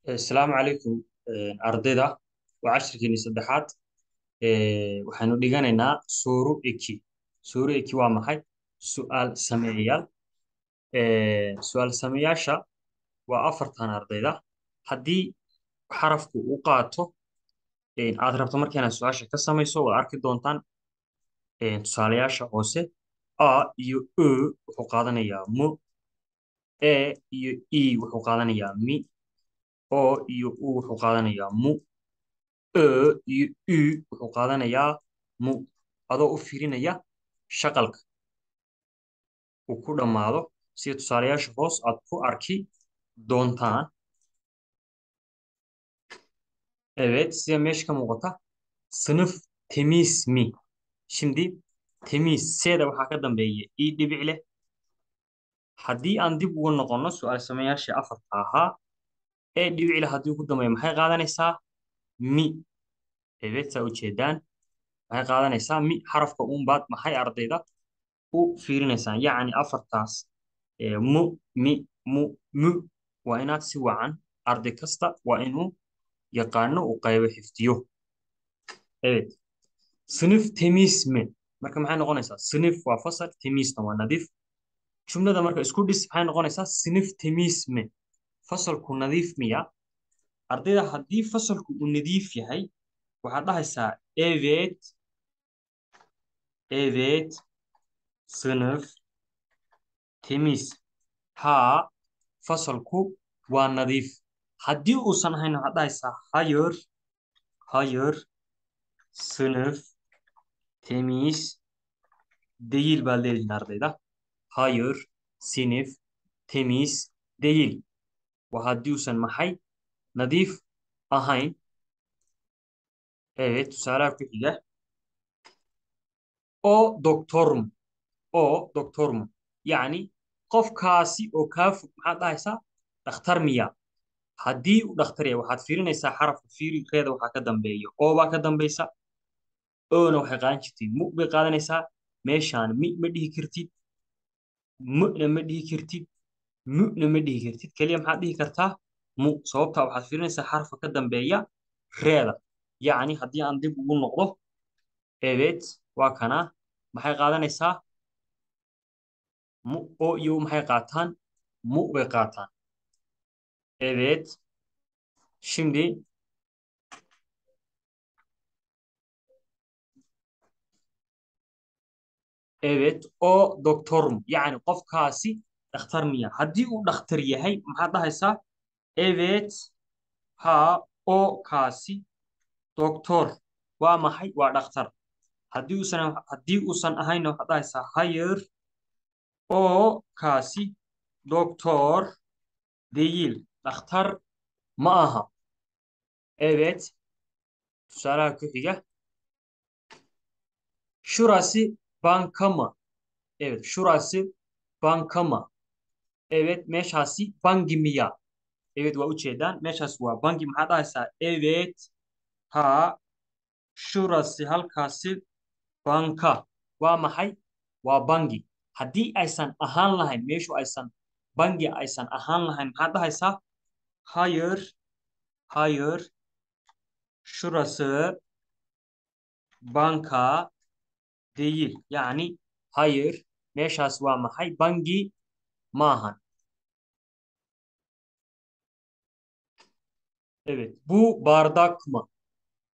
السلام عليكم ardayda waa cashirkeeni saddexaad waxaanu dhiganaynaa suuro eki waa maxay su'aal sameeyayaal su'aal sameeyaasha waa afartan ardayda haddii xarafku uu qaato aad rabto marka inaad su-aasha ka samayso waad arki doontaan tusaalayaasha hoose a iyo o wuxuu qaadanayaa mo e iyo e wuxuu qaadanayaa mi o iyo u wuxuu qaadanayaa mu e iyo u wuxuu qaadanayaa mu adoo u fiirinaya shaqalka uu ku dhammaado sida tusaalayaasha hoos aad ku arki doontaan. Evet, size meesha ka muuqata sınıf temiz mi? Şimdi temiz seeda waxaa ka dambeeya i dhibic leh. Haddii aan dib ugu noqonno su'aal sameeyaashii afarta ahaa ee dhibic leh haddii ugu dambeeya maxay qaadanaysaa mi. Evet, saa ujeedaan maxay qaadanaysaa mi xarafka uunbaad maxay ardayda u fiirinaysaan yacni afartaas mu mi mu waa inaad si wacan arday kasta waa inuu yaqaano uu qaybo xifdiyo. Evet. Sınıf temiz mi? Marka maxay noqonaysaa sınıf waa fasal temizna waa nadiif. Jumlada marka isku dhis maxay noqonaysaa sınıf temiz mi? Fasalku nadiif miya? Ardayda haddii fasalku uu nadiif yahay waxaad dhahaysaa evet sınıf temiz. Ha fasalku waa nadiif. Haddii uusan ahayn waxaad dhahaysaa hayır sınıf temiz değil baad leedihin ardayda. Hayır sınıf temiz değil. Waa haddii uusan maxay nadiif ahayn. Evet tusaalaha ku xiga o doktor mu yacni qofkaasi oo kaa fog maxaad dhahaysaa dhakhtar miya. haddii uu dhakhtar yahay waxaad fiirinaysaa xarafka fiirigeeda waxaa ka dambeeya oo baa ka dambaysa oona waxay qaadan jirtay mu bay qaadanaysaa meeshaan mi ma dhihi kartid mu'na ma dhihi kartid mu'na ma dhihi kartid keliya maxaad dhihi kartaa mu sababtaa waxaad fiirinaysaa xarafka ka dambeeya reeda yacni haddii aan dib ugu noqdo evet waa kana maxay qaadanaysaa mu o iyo u maxay qaataan mu bay qaataan. Evet şimdi evet o doktor mu yacni qofkaasi dhakhtar miya haddii uu dhakhtar yahay maxaad dhahaysaa evet ha o kaasi doktor waa maxay waa dhakhtar. Haddii uusan ahayna waxaad dhahaysaa hayır o kaasi doktor değil dhakhtar ma aha. Evet tusaalaha ku xiga şurası banka mı? Evet şurası banka mı? Evet meeshaasi bangi miya. Evet waa ujeedaan meeshaas waa bangi maxaad dhahaysaa evet ha shurasi halkaasi banka waa maxay waa bangi. Haddii aysan ahaan lahayn meeshu aysan bangi aysan ahaan lahayn maxaad dhahaysaa hayır şurası banka değil yacni hayır meeshaas waa maxay bangi maahan. Evet bu bardak mı?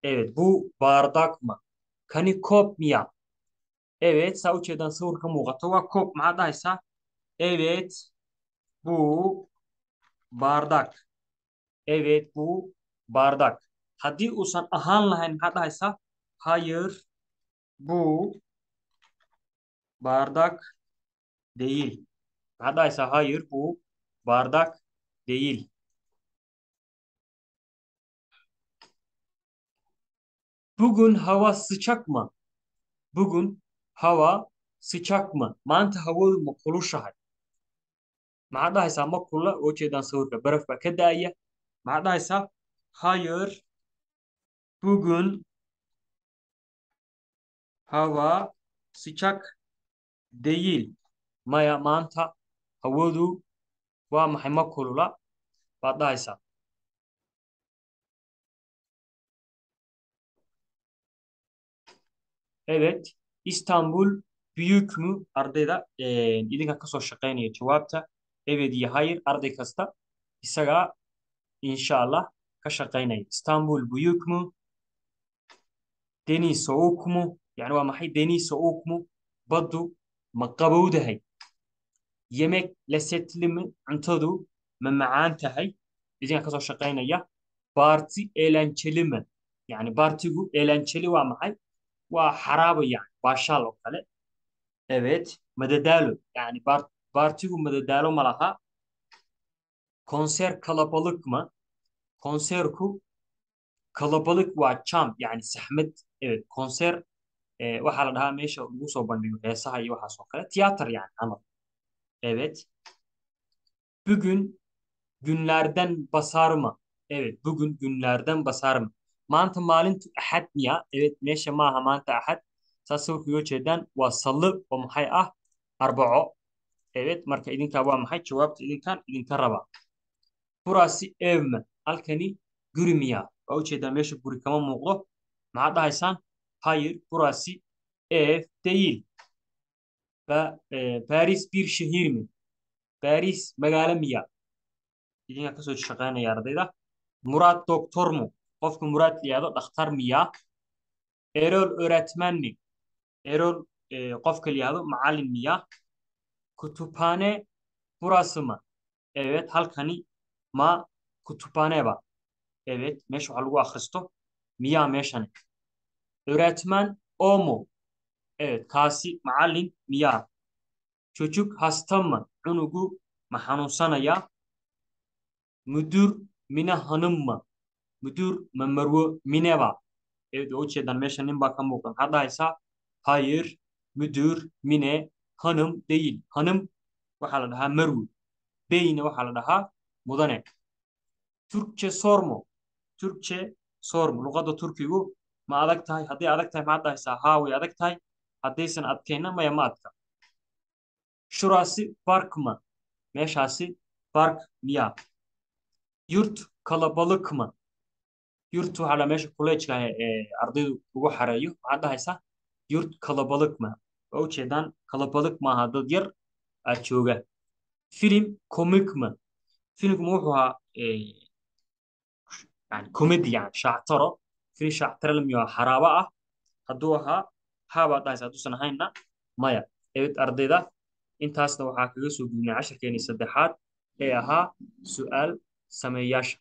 Evet bu bardak mı? Kani koob miya. Evet saa ujeedaan sawirka muuqato waa koob maxaad dhahaysaa evet bu bardak. Evet bu bardak. Haddii uusan ahaan lahayn maxaad dhahaysaa hayır bu bardak değil. Maxaad dhahaysaa hayır bu bardak değil. Bugün hava sıcak mı? Bugün hava sıcak mı? Maanta hawadu ma kulushahay. Maxaad dhahaysaa ma kula oo jeedaan sawirka baraf baa ka da'aya maxaad dhahaysaa hayır bugün hava sıcak değil. Maya maanta hawadu waa maxay ma kulula baad dhahaysaa. Evet. İstanbul büyük mü? Ardayda idinka kasoo shaqeynaya jawaabta evet iyo hayır arday kasta isaga insha Allah ka shaqeynaya. İstanbul büyük mü? Deniz soğuk mu? Yani waa maxay deniz soğuk mu? Baddu ma qabowdahay? Yemek lezzetli mi? Cuntadu ma macaan tahay? Idinka kasoo shaqeynaya. Baarti eğlenceli mi? Yani baartigu eğlenceli waa maxay? Waa xaraabo yani baashaal oo kale. Evet. Madadaalo. Yani Bartigu madadaalo ma laha. Konser kalabalık mı? Konserku kalabalık waa jam yani saxmad. Evet. Konser waxaa la dhahaa meesha lagu soo bandhigo heesaha iyo waxaas oo kale. Tiyaatar yani camal. Evet. Bugün günlerden basar mı? Evet. Bugün günlerden basar mı? Maanta maalintu axad miya? Evet. Meesha maaha maanta axad. Saas sawirka uga jeedaan waa salle oo maxay ah? Arbaco. Evet. Marka idinkaa waa maxay? Jawaabta idinka raba. Burası ev mi? Halkani guri miya? Waa ujeedaa meesha guri kama muuqdo. Maxaad dhahaysaan? Hayır, burası ev değil. Paris bir şehir mi? Paris magaalo miya? Idinka kasoo shaqeynaya ardayda. Muraad doktor mu? Qofka Muraad la yihahdo dhakhtar miya? Erol öğretmen mi? Erol qofka la yihahdo macallin miya? Kütüphane burası mı? Evet, halkani ma kütüphane ba? Evet, meesha waxaa lagu akhristo miyaa meeshani. Öğretmen o mu? Evet, kaasi macallin miyaa. Çocuk hasta mı? Cunugu ma xanuunsanaya. Müdür Mine hanım mı? Müdür ma marwo Mine ba? Evet, o ujeedaan meesha nin baa ka muuqda. Maxaad dhahaysaa? Hayır, müdür Mine hanım değil. Hanım waxaa la dhahaa marwo. Beyne waxaa la dhahaa mudane. Türkçe sor mu? Türkçe sor mu? Luqadda Turkigu ma adag tahay? Hadday adag tahay maxaad dhahaysaa? Haa way adag tahay. Haddaysan adkayna maya ma adka. Şurası park mı? Meeshaasi park miya? Yurt kalabalık mı? Yurt waxaa la meesha kuleejka ah ee ardaydu ugu xareeyo. Maxaad dhahaysaa? Yurt kalabalık mı? Waa ujeedaan kalabalık maaha dad yar aa jooga. Film komik mi? Filmku wuxuu ahaa yani komedi yani shactaro. Film shactaro lamiyo xaraabo ah. Hadduu ahaa haa baad dhahaysa hadduusan ahaynna maya. Evet ardayda intaasna waxaa kaga soo gudbinay casharkeennii saddexaad ee ahaa su'aal sameeyaasha